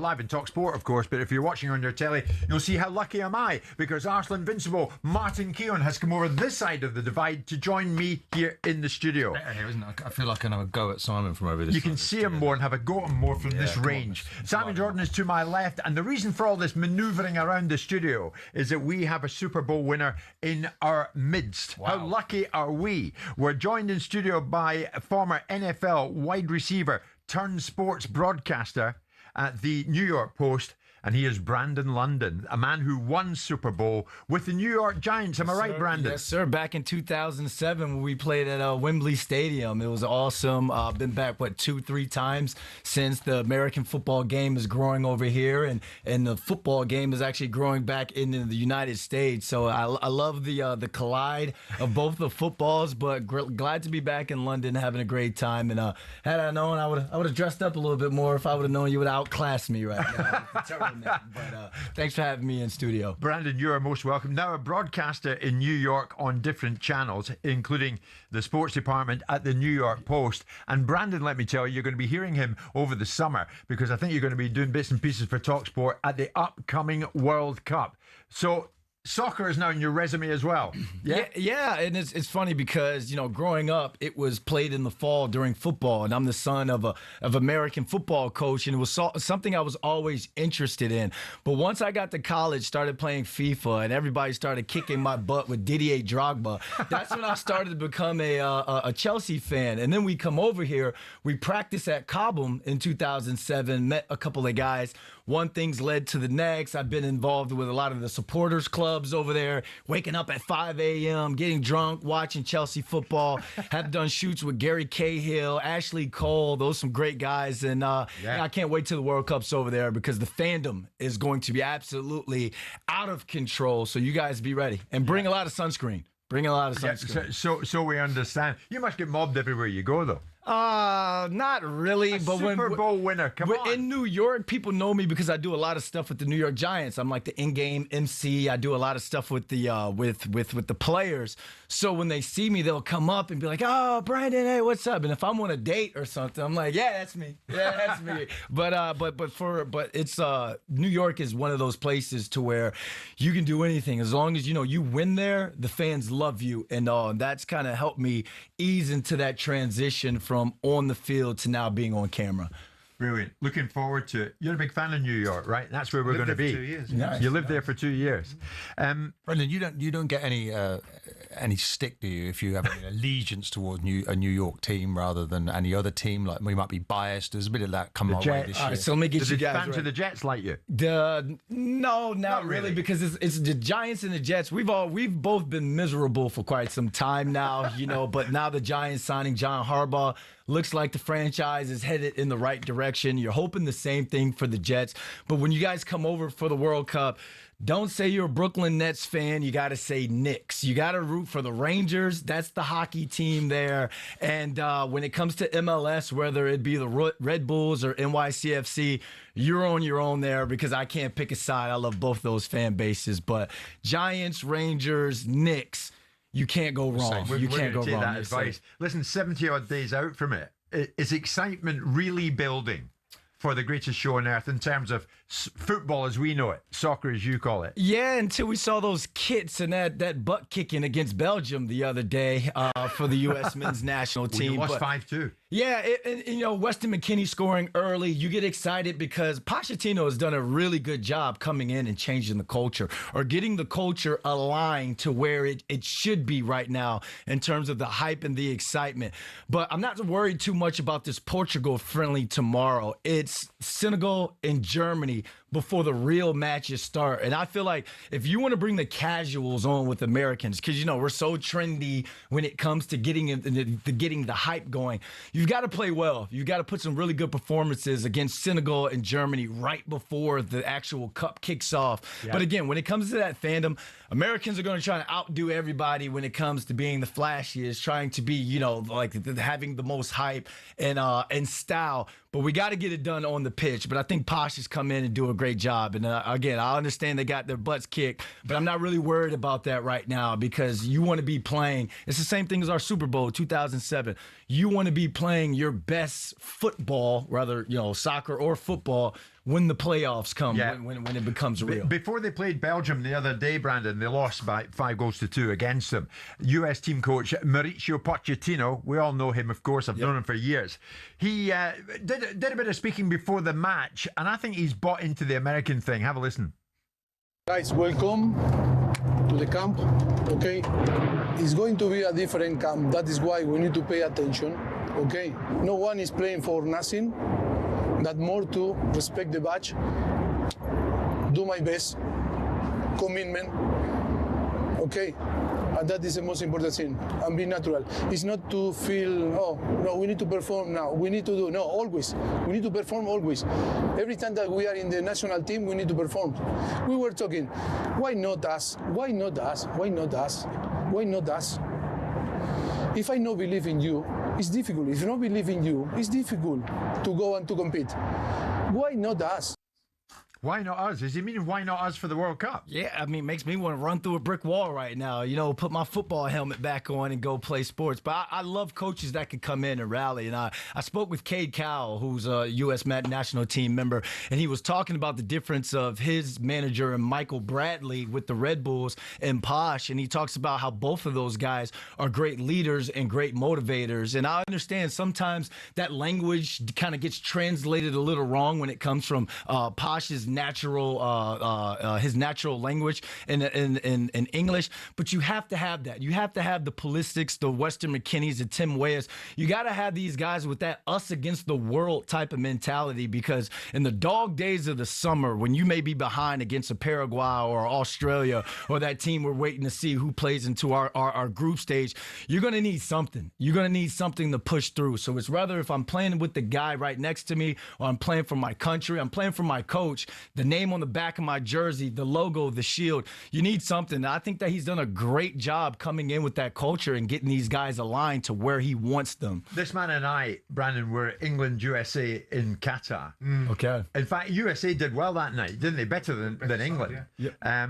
Live in talkSPORT, of course, but if you're watching on your telly, you'll see how lucky am I, because Arsenal Invincible Martin Keown has come over this side of the divide to join me here in the studio. Better here, isn't it? I feel like I can have a go at Simon from over this. You can see him more and have a go at him more from this range. Simon Jordan is to my left, and the reason for all this manoeuvring around the studio is that we have a Super Bowl winner in our midst. Wow. How lucky are we? We're joined in studio by former NFL wide receiver turned sports broadcaster at the New York Post, and he is Brandon London, a man who won Super Bowl with the New York Giants. Am I right, Brandon? Yes, sir. Back in 2007 when we played at Wembley Stadium. It was awesome. Been back, 2-3 times since. The American football game is growing over here, and the football game is actually growing back into the United States. So I love the collide of both the footballs, but glad to be back in London having a great time. And had I known, I would have dressed up a little bit more. If I would have known, you would have outclassed me right now. But thanks for having me in studio. Brandon, you are most welcome. Now a broadcaster in New York on different channels, including the sports department at the New York Post. And Brandon, let me tell you, you're going to be hearing him over the summer, because I think you're going to be doing bits and pieces for talkSPORT at the upcoming World Cup. So soccer is now in your resume as well. Yeah, and it's funny because, growing up, it was played in the fall during football, and I'm the son of American football coach, and it was something I was always interested in. But once I got to college, started playing FIFA, and everybody started kicking my butt with Didier Drogba. That's when I started to become a Chelsea fan. And then we come over here, we practiced at Cobham in 2007, met a couple of guys. One thing's led to the next. I've been involved with a lot of the supporters clubs over there, waking up at 5 a.m., getting drunk, watching Chelsea football. Have done shoots with Gary Cahill, Ashley Cole, those some great guys. And I can't wait till the World Cup's over there, because the fandom is going to be absolutely out of control. So you guys be ready. And bring a lot of sunscreen. Bring a lot of sunscreen. So we understand. You must get mobbed everywhere you go, though. Not really, but Super Bowl winner. Come on. In New York, people know me because I do a lot of stuff with the New York Giants. I'm like the in-game MC. I do a lot of stuff with the with the players. So when they see me, they'll come up and be like, "Oh, Brandon, hey, what's up?" And if I'm on a date or something, I'm like, "Yeah, that's me. Yeah, that's me." But it's New York is one of those places to where you can do anything as long as you win there. The fans love you, and that's kind of helped me ease into that transition from on the field to now being on camera. Brilliant. Looking forward to it. You're a big fan of New York, right? That's where we're going to be. 2 years. Nice. You lived there for 2 years. Brendan, you don't get any stick, do you, if you have an allegiance towards a New York team rather than any other team? Like, we might be biased. There's a bit of that come our way this year. So let me get you guys fans of the Jets like you? No, not really, because it's the Giants and the Jets. We've both been miserable for quite some time now, but now the Giants signing John Harbaugh looks like the franchise is headed in the right direction. You're hoping the same thing for the Jets. But when you guys come over for the World Cup, don't say you're a Brooklyn Nets fan. You got to say Knicks. You got to root for the Rangers. That's the hockey team there. And when it comes to MLS, whether it be the Red Bulls or NYCFC, you're on your own there, because I can't pick a side. I love both those fan bases. But Giants, Rangers, Knicks, you can't go wrong. You can't go wrong. That advice. Listen, 70-odd days out from it, is excitement really building for the greatest show on earth in terms of football as we know it, soccer as you call it? Yeah, until we saw those kits and that butt kicking against Belgium the other day for the U.S. men's national team. You lost 5-2. Yeah, Weston McKennie scoring early. You get excited because Pochettino has done a really good job coming in and changing the culture, or getting the culture aligned to where it should be right now in terms of the hype and the excitement. But I'm not worried too much about this Portugal friendly tomorrow. It's Senegal and Germany before the real matches start. And I feel like if you want to bring the casuals on with Americans, because, we're so trendy when it comes to getting the hype going, you've got to play well. You've got to put some really good performances against Senegal and Germany right before the actual cup kicks off. Yep. But again, when it comes to that fandom, Americans are going to try to outdo everybody when it comes to being the flashiest, trying to be, having the most hype and style. But we got to get it done on the pitch. But I think Posh has come in and do a great job. And again, I understand they got their butts kicked, but I'm not really worried about that right now, because you want to be playing. It's the same thing as our Super Bowl 2007. You want to be playing playing your best football, rather, soccer or football, when the playoffs come, when it becomes real. Before they played Belgium the other day, Brandon, they lost by 5-2 against them. US team coach Mauricio Pochettino, we all know him, of course. I've known him for years. He did a bit of speaking before the match, and I think he's bought into the American thing. Have a listen. Guys, welcome to the camp, okay? It's going to be a different camp. That is why we need to pay attention, okay? No one is playing for nothing. That more to respect the badge, do my best, commitment, okay? And that is the most important thing, and be natural. It's not to feel, oh, no, we need to perform now, we need to do, no, always. We need to perform always. Every time that we are in the national team, we need to perform. We were talking, why not us? Why not us? Why not us? Why not us? If I not believe in you, it's difficult. If I don't believe in you, it's difficult to go and to compete. Why not us? Why not us? Does he mean why not us for the World Cup? Yeah, I mean, it makes me want to run through a brick wall right now, put my football helmet back on and go play sports. But I love coaches that could come in and rally. And I spoke with Keown, who's a U.S. national team member, and he was talking about the difference of his manager and Michael Bradley with the Red Bulls and Posh. And he talks about how both of those guys are great leaders and great motivators. And I understand sometimes that language kind of gets translated a little wrong when it comes from Posh's his natural language in English, but you have to have that. You have to have the Pulistics, the Weston McKennies, the Tim Weyas. You got to have these guys with that us against the world type of mentality, because in the dog days of the summer, when you may be behind against a Paraguay or Australia or that team we're waiting to see who plays into our group stage, you're going to need something. You're going to need something to push through. So it's rather if I'm playing with the guy right next to me, or I'm playing for my country, I'm playing for my coach, the name on the back of my jersey, the logo, the shield. You need something. I think that he's done a great job coming in with that culture and getting these guys aligned to where he wants them. This man and I, Brandon, were England, USA in Qatar. Okay. In fact, USA did well that night, didn't they? Better than England. Yeah.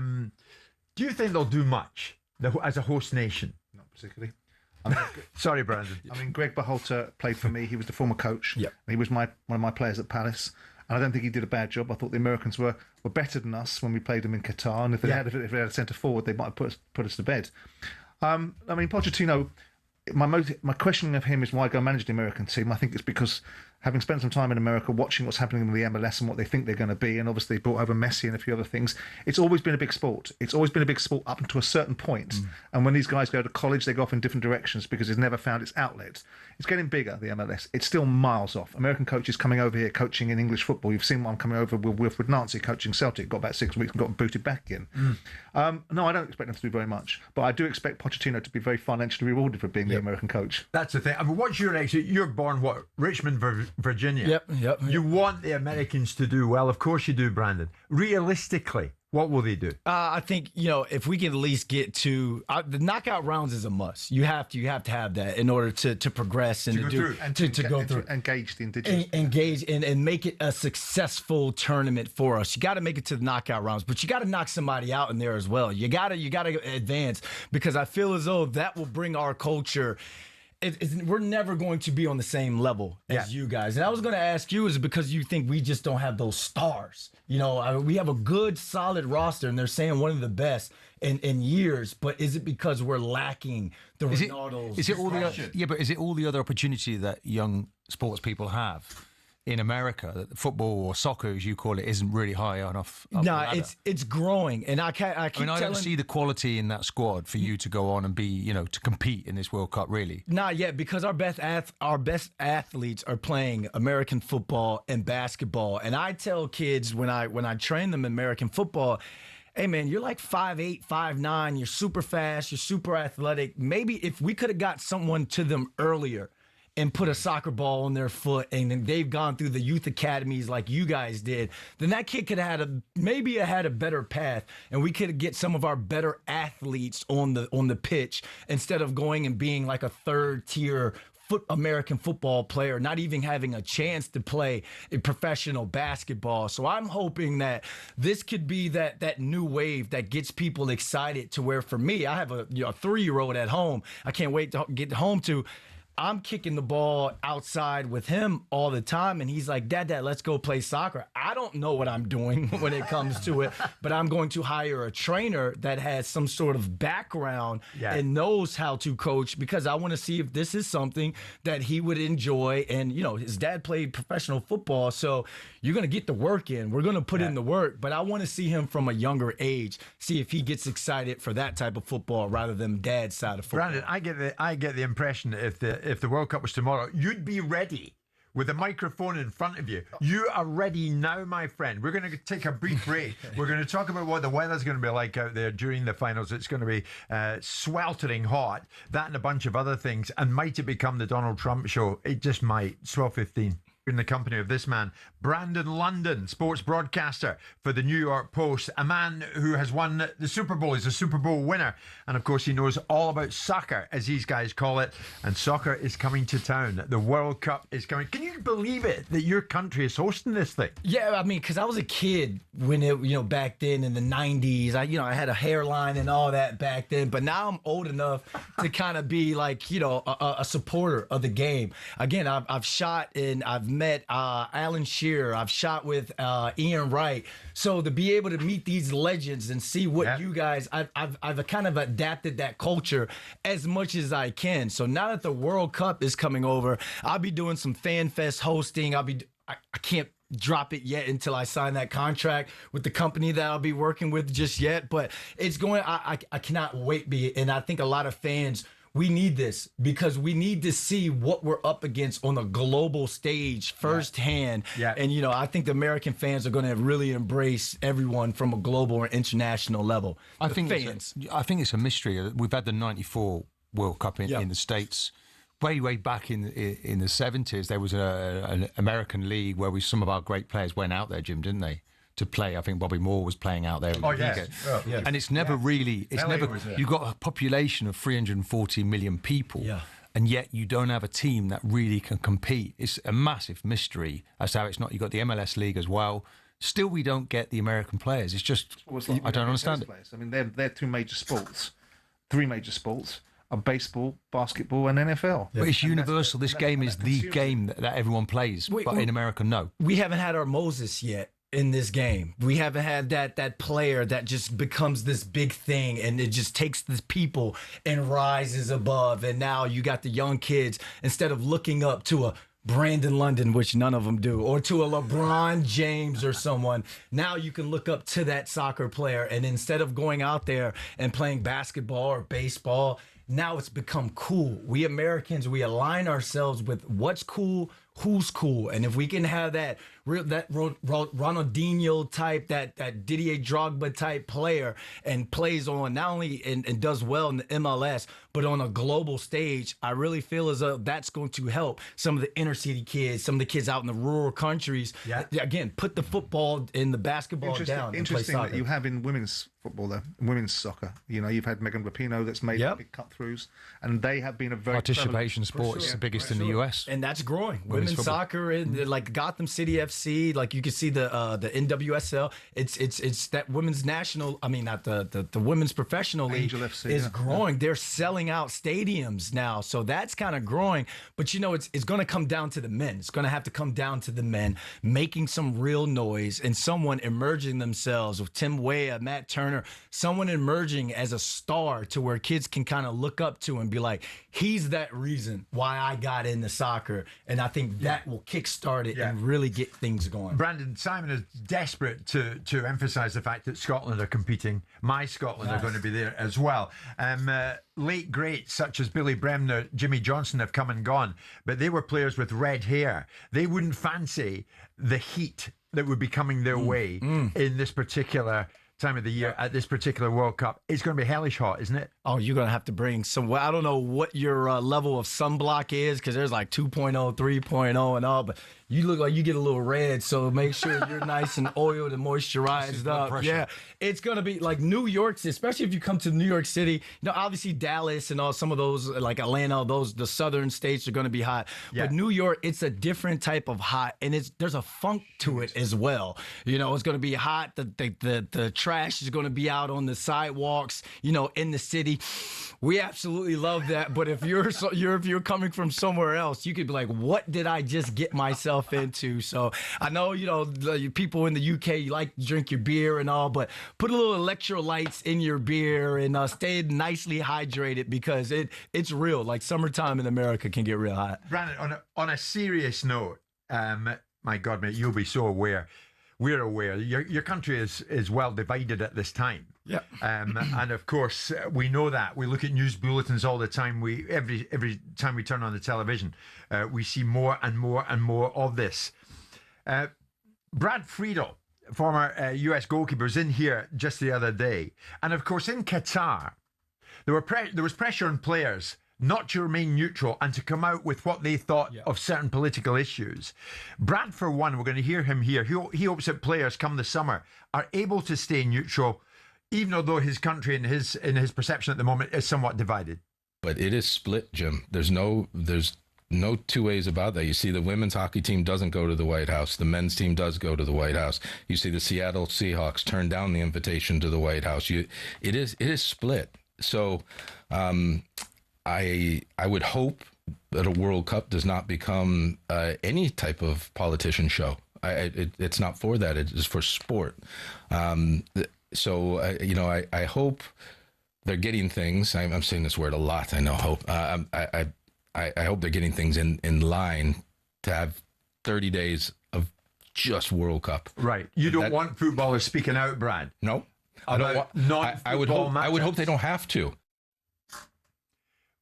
Do you think they'll do much as a host nation? Not particularly. Sorry, Brandon. I mean, Greg Berhalter played for me. He was the former coach. Yep. He was one of my players at Palace. And I don't think he did a bad job. I thought the Americans were better than us when we played them in Qatar. And if they had a centre forward, they might have put us to bed. I mean, Pochettino, my questioning of him is why go manage the American team. I think it's because having spent some time in America watching what's happening in the MLS and what they think they're going to be, and obviously brought over Messi and a few other things, it's always been a big sport. It's always been a big sport up to a certain point. And when these guys go to college, they go off in different directions because it's never found its outlet. It's getting bigger, the MLS. It's still miles off. American coaches coming over here coaching in English football. You've seen one coming over with Wilfred Nancy coaching Celtic, got about 6 weeks and got booted back in. No, I don't expect them to do very much, but I do expect Pochettino to be very financially rewarded for being the American coach. That's the thing. I mean, what's your exit? You're born, Richmond, Virginia. Yep. You want the Americans to do well. Of course you do, Brandon. Realistically, what will they do? I think, if we can at least get to the knockout rounds is a must. You have to have that in order to progress and to go through. Engage the indigenous. Engage and make it a successful tournament for us. You got to make it to the knockout rounds, but you got to knock somebody out in there as well. You got to advance, because I feel as though that will bring our culture. We're never going to be on the same level as you guys. And I was going to ask you, is it because you think we just don't have those stars? We have a good, solid roster, and they're saying one of the best in years. But is it because we're lacking the Ronaldos? Is it all the other opportunity that young sports people have in America, that football or soccer, as you call it, isn't really high enough? No, it's growing, and I don't see the quality in that squad for you to go on and be, to compete in this World Cup, really. Not yet, because our best athletes are playing American football and basketball, and I tell kids when I train them in American football, hey man, you're like 5'8", 5'9", you're super fast, you're super athletic. Maybe if we could have got someone to them earlier and put a soccer ball on their foot, and then they've gone through the youth academies like you guys did, then that kid could have had a better path, and we could get some of our better athletes on the pitch instead of going and being like a third tier American football player, not even having a chance to play in professional basketball. So I'm hoping that this could be that new wave that gets people excited, to where, for me, I have a 3-year-old at home I can't wait to get home to. I'm kicking the ball outside with him all the time, and he's like, Dad, let's go play soccer. I don't know what I'm doing when it comes to it, but I'm going to hire a trainer that has some sort of background and knows how to coach, because I want to see if this is something that he would enjoy. And, you know, his dad played professional football, so you're going to get the work in. We're going to put in the work, but I want to see him from a younger age, see if he gets excited for that type of football rather than dad's side of football. Brandon, I get the impression that if the World Cup was tomorrow, you'd be ready with a microphone in front of you. You are ready now, my friend. We're going to take a brief break. We're going to talk about what the weather's going to be like out there during the finals. It's going to be sweltering hot. That and a bunch of other things. And might it become the Donald Trump show? It just might. 12:15. In the company of this man, Brandon London, sports broadcaster for the New York Post, a man who has won the Super Bowl. He's a Super Bowl winner. And of course, he knows all about soccer, as these guys call it. And soccer is coming to town. The World Cup is coming. Can you believe it that your country is hosting this thing? Yeah, I mean, because I was a kid when it, you know, back then in the 90s. I had a hairline and all that back then. But now I'm old enough to kind of be like, you know, a supporter of the game. Again, I've shot and I've met Alan Shearer. I've shot with Ian Wright. So to be able to meet these legends and see what you guys, I've kind of adapted that culture as much as I can. So now that the World Cup is coming over, I'll be doing some fan fest hosting. I can't drop it yet until I sign that contract with the company that I'll be working with just yet. But it's going, I cannot wait. And I think a lot of fans, we need this because we need to see what we're up against on a global stage firsthand. Yeah. And, you know, I think the American fans are going to really embrace everyone from a global or international level. I think it's a mystery. We've had the 94 World Cup in the States. Way back in the 70s, there was an American league where some of our great players went out there, Jim, didn't they? To play. I think Bobby Moore was playing out there. And it's never really, you've got a population of 340 million people, and yet you don't have a team that really can compete. It's a massive mystery as to how it's not. You've got the MLS league as well. Still, we don't get the American players. It's just, I don't understand it. I mean, they're two major sports, three major sports. Baseball, basketball, and NFL. But it's universal. This game is the game that everyone plays, but in America, no. We haven't had our Moses yet in this game. We haven't had that player that just becomes this big thing and it just takes the people and rises above. And now you got the young kids, instead of looking up to a Brandon London, which none of them do, or to a LeBron James or someone, now you can look up to that soccer player. And instead of going out there and playing basketball or baseball, now it's become cool. We Americans, we align ourselves with what's cool, who's cool. And if we can have that Ronaldinho type, that Didier Drogba type player and plays on not only and does well in the MLS, but on a global stage, I really feel as though that's going to help some of the inner city kids, some of the kids out in the rural countries. Yeah. Again, put the football and the basketball down and play soccer. Interesting that you have in women's football there, women's soccer. You know, you've had Megan Rapinoe that's made big cut-throughs, and they have been a very participation sport. It's the biggest in the US, and that's growing. Women's soccer in like Gotham City FC, like you can see the NWSL. It's that women's national. I mean, not the women's professional league Angel FC, is growing. They're selling out stadiums now, so that's kind of growing. But you know, it's going to come down to the men. It's going to have to come down to the men making some real noise and someone emerging themselves with Tim Weah, Matt Turner, someone emerging as a star to where kids can kind of look up to and be like, he's that reason why I got into soccer. And I think that will kickstart it and really get things going. Brandon, Simon is desperate to emphasise the fact that Scotland are competing. My Scotland are going to be there as well. Late greats such as Billy Bremner, Jimmy Johnson have come and gone, but they were players with red hair. They wouldn't fancy the heat that would be coming their way in this particular time of the year at this particular World Cup. It's going to be hellish hot, isn't it? Oh, you're going to have to bring some, well, I don't know what your level of sunblock is, because there's like 2.0, 3.0 and all, but you look like you get a little red, so make sure you're nice and oiled and moisturized up. Yeah, it's going to be like New York, especially if you come to New York City. You know, obviously Dallas and all some of those, like Atlanta, the southern states are going to be hot. Yeah. But New York, it's a different type of hot, and there's a funk to it as well. You know, it's going to be hot. The trash is going to be out on the sidewalks, you know, in the city. We absolutely love that. But if you're coming from somewhere else, you could be like, what did I just get myself into? So I know, you know, the people in the UK, you like to drink your beer and all, but put a little electrolytes in your beer and stay nicely hydrated, because it's real. Like, summertime in America can get real hot. Brandon, on a serious note, my God, mate, you'll be so aware. We're aware. Your country is well divided at this time. Yeah. And of course, we know that. We look at news bulletins all the time. Every time we turn on the television, we see more and more and more of this. Brad Friedel, former US goalkeeper, was in here just the other day. And of course, in Qatar, there was pressure on players not to remain neutral and to come out with what they thought of certain political issues. Brad, for one, we're going to hear him here. He hopes that players come the summer are able to stay neutral, even although his country in his perception at the moment is somewhat divided. But it is split, Jim. There's no two ways about that. You see the women's hockey team doesn't go to the White House. The men's team does go to the White House. You see the Seattle Seahawks turn down the invitation to the White House. It is split. So I would hope that a World Cup does not become any type of politician show. It's not for that. It's for sport. So you know, I hope they're getting things. I'm saying this word a lot. I know hope. I hope they're getting things in line to have 30 days of just World Cup. Right. You don't want footballers speaking out, Brad. No. I don't want. I would hope they don't have to.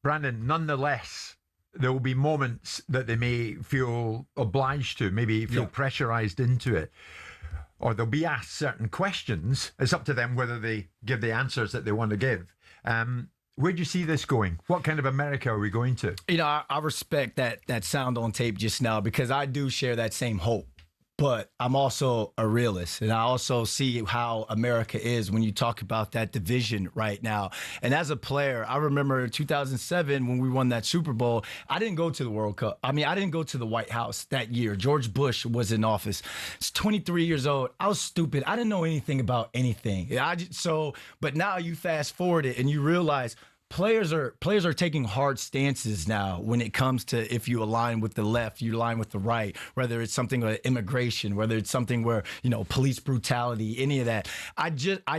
Brandon, nonetheless, there will be moments that they may feel obliged to, maybe feel pressurized into it, or they'll be asked certain questions. It's up to them whether they give the answers that they want to give. Where do you see this going? What kind of America are we going to? You know, I respect that sound on tape just now, because I do share that same hope. But I'm also a realist, and I also see how America is when you talk about that division right now. And as a player, I remember 2007 when we won that Super Bowl, I didn't go to the World Cup. I mean, I didn't go to the White House that year. George Bush was in office. It's 23 years old. I was stupid. I didn't know anything about anything. But now you fast forward it and you realize players are taking hard stances now when it comes to, if you align with the left, you align with the right, whether it's something like immigration, whether it's something where, you know, police brutality, any of that. I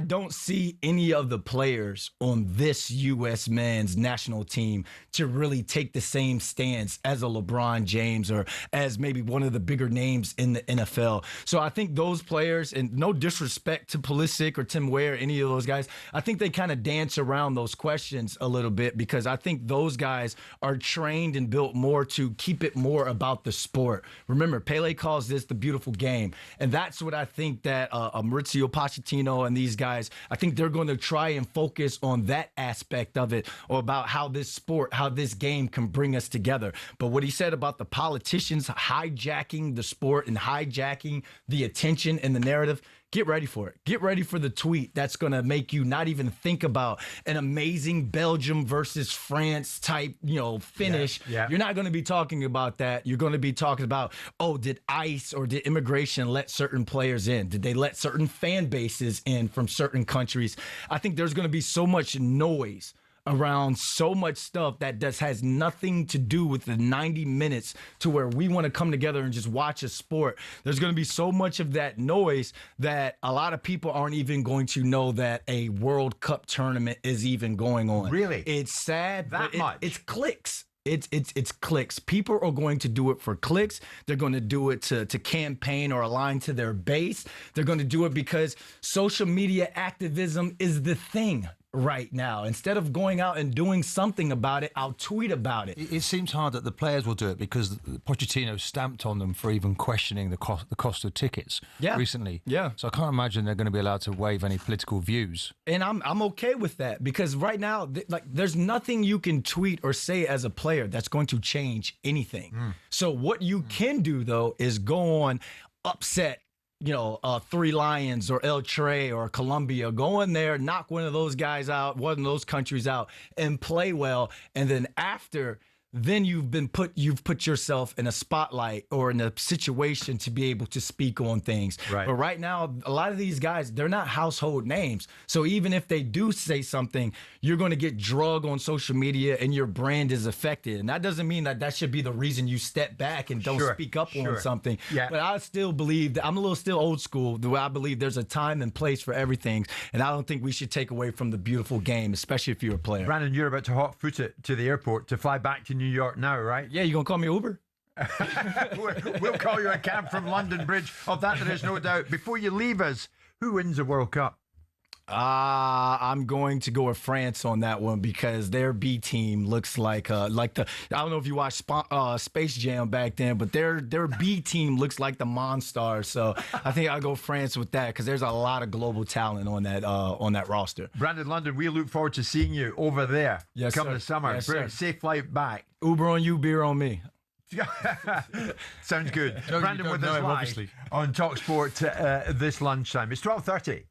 don't see any of the players on this U.S. men's national team to really take the same stance as a LeBron James or as maybe one of the bigger names in the NFL. So I think those players, and no disrespect to Pulisic or Tim Weah or any of those guys, I think they kind of dance around those questions a little bit, because I think those guys are trained and built more to keep it more about the sport. Remember, Pele calls this the beautiful game. And that's what I think that Mauricio Pochettino and these guys, I think they're going to try and focus on that aspect of it, or about how this sport, how this game can bring us together. But what he said about the politicians hijacking the sport and hijacking the attention and the narrative, get ready for it. Get ready for the tweet that's going to make you not even think about an amazing Belgium versus France type, you know, finish. Yeah. You're not going to be talking about that. You're going to be talking about, oh, did ICE or did immigration let certain players in? Did they let certain fan bases in from certain countries? I think there's going to be so much noise around so much stuff that just has nothing to do with the 90 minutes to where we want to come together and just watch a sport. There's going to be so much of that noise that a lot of people aren't even going to know that a World Cup tournament is even going on. Really? It's sad. That much? It's clicks. It's clicks. People are going to do it for clicks. They're going to do it to campaign or align to their base. They're going to do it because social media activism is the thing right now. Instead of going out and doing something about it, I'll tweet about it. It seems hard that the players will do it because Pochettino stamped on them for even questioning the cost of tickets recently. Yeah. So I can't imagine they're going to be allowed to waive any political views. And I'm okay with that, because right now, there's nothing you can tweet or say as a player that's going to change anything. So what you can do, though, is go on, upset, you know, Three Lions or El Tre or Colombia. Go in there, knock one of those guys out, one of those countries out, and play well. And then after then you've put yourself in a spotlight or in a situation to be able to speak on things. Right. But right now, a lot of these guys, they're not household names. So even if they do say something, you're going to get drug on social media and your brand is affected. And that doesn't mean that should be the reason you step back and don't speak up on something. Yeah. But I still believe that I'm a little still old school, the way I believe there's a time and place for everything. And I don't think we should take away from the beautiful game, especially if you're a player. Brandon, you're about to hot foot it to the airport to fly back to New York now, right? Yeah, you going to call me Uber? We'll call you a cab from London Bridge. Of that, there is no doubt. Before you leave us, who wins the World Cup? I'm going to go with France on that one because their B team looks like I don't know if you watched Space Jam back then, but their B team looks like the Monstars. So I think I'll go France with that because there's a lot of global talent on that roster. Brandon London, we look forward to seeing you over there come the summer. Yes, sir. Safe flight back. Uber on you, beer on me. Sounds good. No, Brandon with us live obviously on talkSPORT this lunchtime. It's 12:30.